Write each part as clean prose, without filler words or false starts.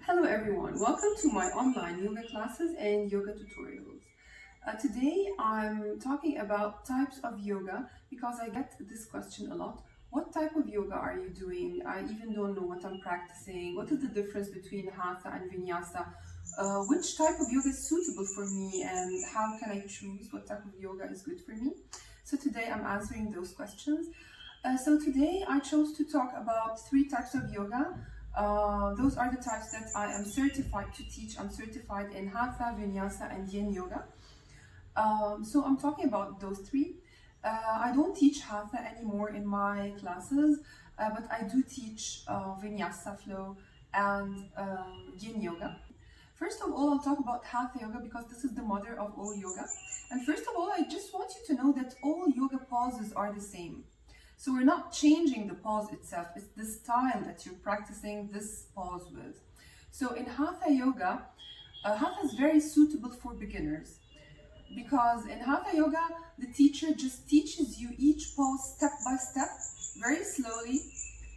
Hello everyone, welcome to my online yoga classes and yoga tutorials. Today I'm talking about types of yoga because I get this question a lot. What type of yoga are you doing? I even don't know what I'm practicing. What is the difference between Hatha and Vinyasa? Which type of yoga is suitable for me and how can I choose what type of yoga is good for me? So today I'm answering those questions. So today I chose to talk about three types of yoga. Those are the types that I am certified to teach. I'm certified in Hatha, Vinyasa, and Yin Yoga. So I'm talking about those three. I don't teach Hatha anymore in my classes, but I do teach Vinyasa flow and Yin Yoga. First of all, I'll talk about Hatha Yoga because this is the mother of all yoga. And first of all, I just want you to know that all yoga poses are the same. So we're not changing the pose itself, it's the style that you're practicing this pose with. So in Hatha Yoga, Hatha is very suitable for beginners because in Hatha Yoga, the teacher just teaches you each pose step by step, very slowly,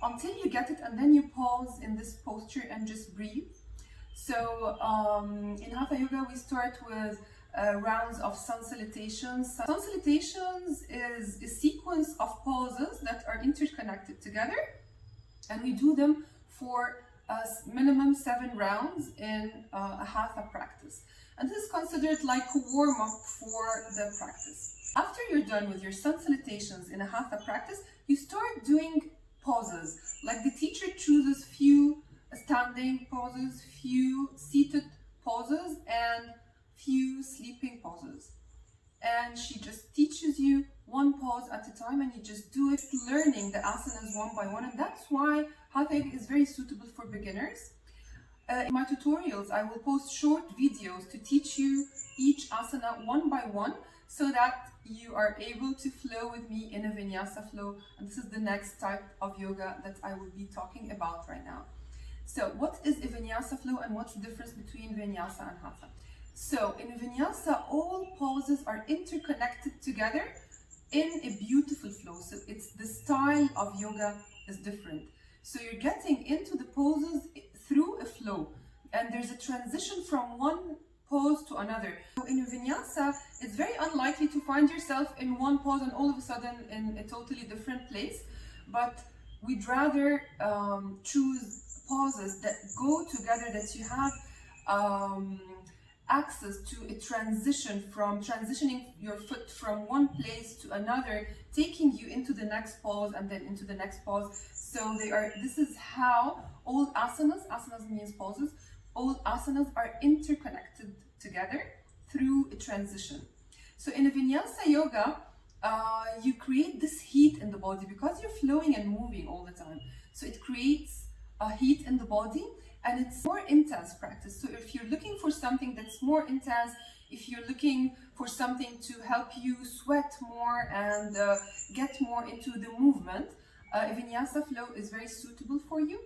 until you get it, and then you pause in this posture and just breathe. So in Hatha Yoga, we start with rounds of sun salutations. Sun salutations is a sequence of poses that are interconnected together, and we do them for minimum 7 rounds in a Hatha practice. And this is considered like a warm-up for the practice. After you're done with your sun salutations in a Hatha practice, you start doing poses. Like the teacher chooses few standing poses, few seated poses, and few sleeping poses. And she just teaches you one pose at a time, and you just do it, learning the asanas one by one. And that's why Hatha Yoga is very suitable for beginners. In my tutorials, I will post short videos to teach you each asana one by one so that you are able to flow with me in a Vinyasa flow. And this is the next type of yoga that I will be talking about right now. So what is a Vinyasa flow and what's the difference between Vinyasa and Hatha? So in a Vinyasa, all poses are interconnected together in a beautiful flow. So it's the style of yoga is different. So you're getting into the poses through a flow, and there's a transition from one pose to another. So in a Vinyasa, it's very unlikely to find yourself in one pose and all of a sudden in a totally different place. But we'd rather choose poses that go together, that you have access to a transition, from transitioning your foot from one place to another, taking you into the next pose and then into the next pose. So this is how all asanas means poses, all asanas are interconnected together through a transition. So in a Vinyasa Yoga, you create this heat in the body because you're flowing and moving all the time. So it creates a heat in the body, and it's more intense practice. So if you're looking for something that's more intense, if you're looking for something to help you sweat more and get more into the movement, a Vinyasa flow is very suitable for you.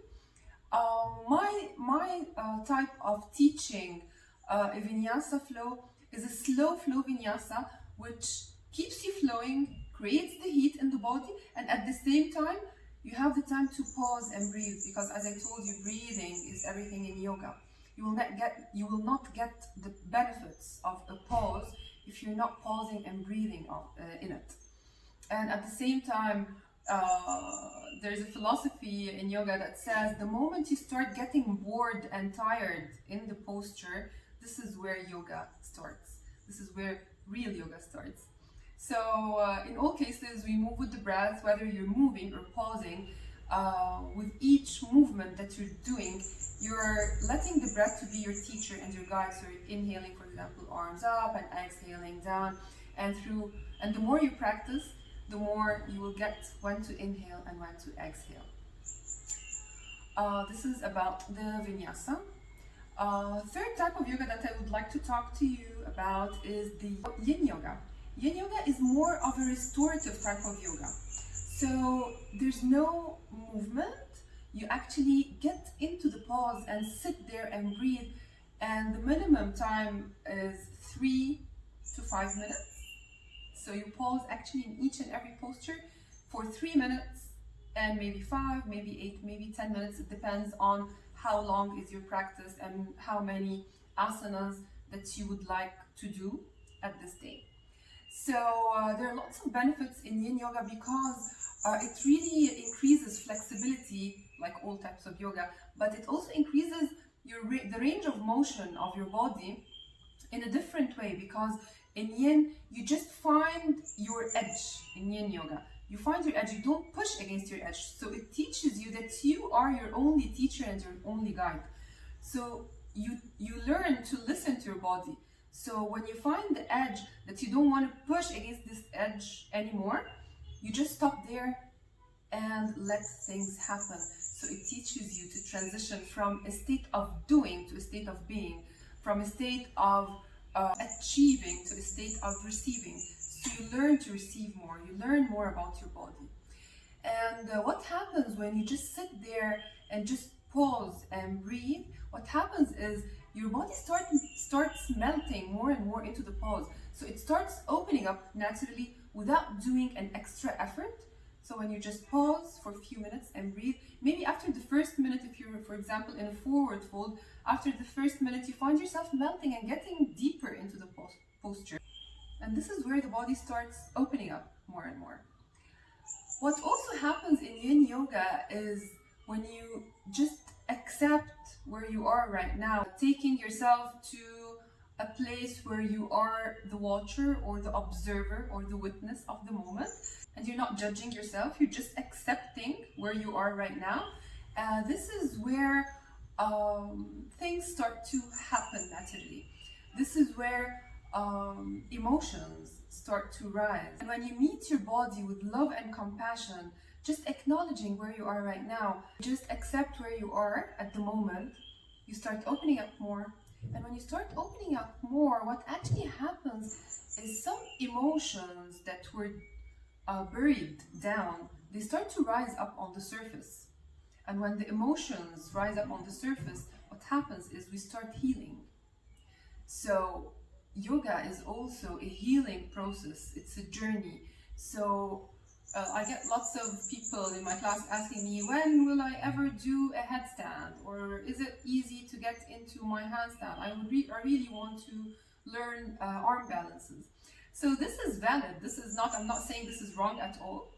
My type of teaching a Vinyasa flow is a slow flow Vinyasa, which keeps you flowing, creates the heat in the body, and at the same time, you have the time to pause and breathe, because as I told you, breathing is everything in yoga. You will not get the benefits of a pause if you're not pausing and breathing in it. And at the same time, there's a philosophy in yoga that says the moment you start getting bored and tired in the posture, this is where yoga starts. This is where real yoga starts. So in all cases, we move with the breath, whether you're moving or pausing. With each movement that you're doing, you're letting the breath to be your teacher and your guide. So you're inhaling, for example, arms up, and exhaling down. And the more you practice, the more you will get when to inhale and when to exhale. This is about the Vinyasa. Third type of yoga that I would like to talk to you about is the Yin Yoga. Yin Yoga is more of a restorative type of yoga. So there's no movement. You actually get into the pose and sit there and breathe. And the minimum time is 3 to 5 minutes. So you pause actually in each and every posture for 3 minutes, and maybe 5, maybe 8, maybe 10 minutes. It depends on how long is your practice and how many asanas that you would like to do at this day. So there are lots of benefits in Yin Yoga because it really increases flexibility, like all types of yoga, but it also increases the range of motion of your body in a different way, because in Yin, you just find your edge in Yin Yoga. You find your edge, you don't push against your edge. So it teaches you that you are your only teacher and your only guide. So you learn to listen to your body. So when you find the edge that you don't want to push against this edge anymore, you just stop there and let things happen. So it teaches you to transition from a state of doing to a state of being, from a state of achieving to a state of receiving. So you learn to receive more, you learn more about your body. And what happens when you just sit there and just pause and breathe, what happens is your body starts melting more and more into the pause. So it starts opening up naturally without doing an extra effort. So when you just pause for a few minutes and breathe, maybe after the first minute, if you're, for example, in a forward fold, after the first minute, you find yourself melting and getting deeper into the posture. And this is where the body starts opening up more and more. What also happens in Yin Yoga is when you just accept where you are right now, taking yourself to a place where you are the watcher or the observer or the witness of the moment, and you're not judging yourself, you're just accepting where you are right now. This is where things start to happen naturally. This is where emotions start to rise. And when you meet your body with love and compassion, just acknowledging where you are right now, just accept where you are at the moment, you start opening up more. And when you start opening up more, what actually happens is some emotions that were buried down, they start to rise up on the surface. And when the emotions rise up on the surface, what happens is we start healing. So yoga is also a healing process. It's a journey. So I get lots of people in my class asking me, when will I ever do a headstand? Or is it easy to get into my handstand? I really want to learn arm balances. So this is valid. I'm not saying this is wrong at all,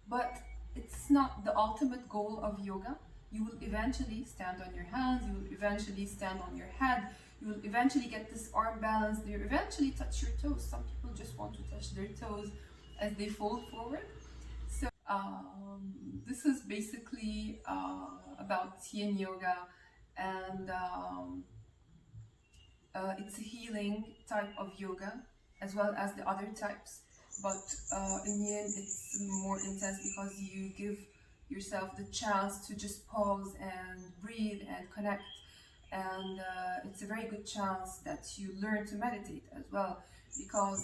but it's not the ultimate goal of yoga. You will eventually stand on your hands, you will eventually stand on your head, you will eventually get this arm balance, you will eventually touch your toes. Some people just want to touch their toes as they fold forward. So this is basically about Yin Yoga, and it's a healing type of yoga as well as the other types. But in Yin, it's more intense because you give yourself the chance to just pause and breathe and connect. And it's a very good chance that you learn to meditate as well, because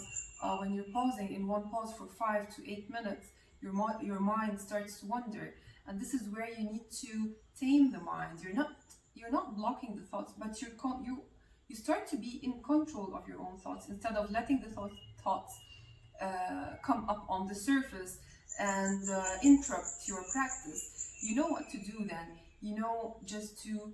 when you're pausing in one pause for 5 to 8 minutes, your mind starts to wander, and this is where you need to tame the mind. You're not blocking the thoughts, but you start to be in control of your own thoughts instead of letting the thoughts come up on the surface and interrupt your practice. You know what to do then. You know just to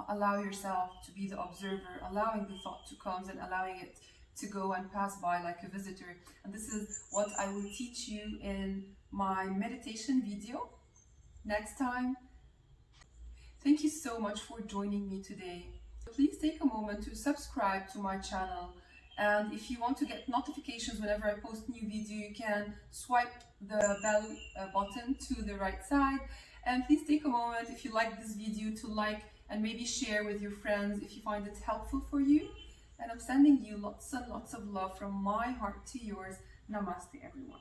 allow yourself to be the observer, allowing the thought to come and allowing it to go and pass by like a visitor. And this is what I will teach you in my meditation video next time. Thank you so much for joining me today. Please take a moment to subscribe to my channel, and if you want to get notifications whenever I post new video, you can swipe the bell button to the right side. And please take a moment, if you like this video, to like and maybe share with your friends if you find it helpful for you. And I'm sending you lots and lots of love from my heart to yours. Namaste, everyone.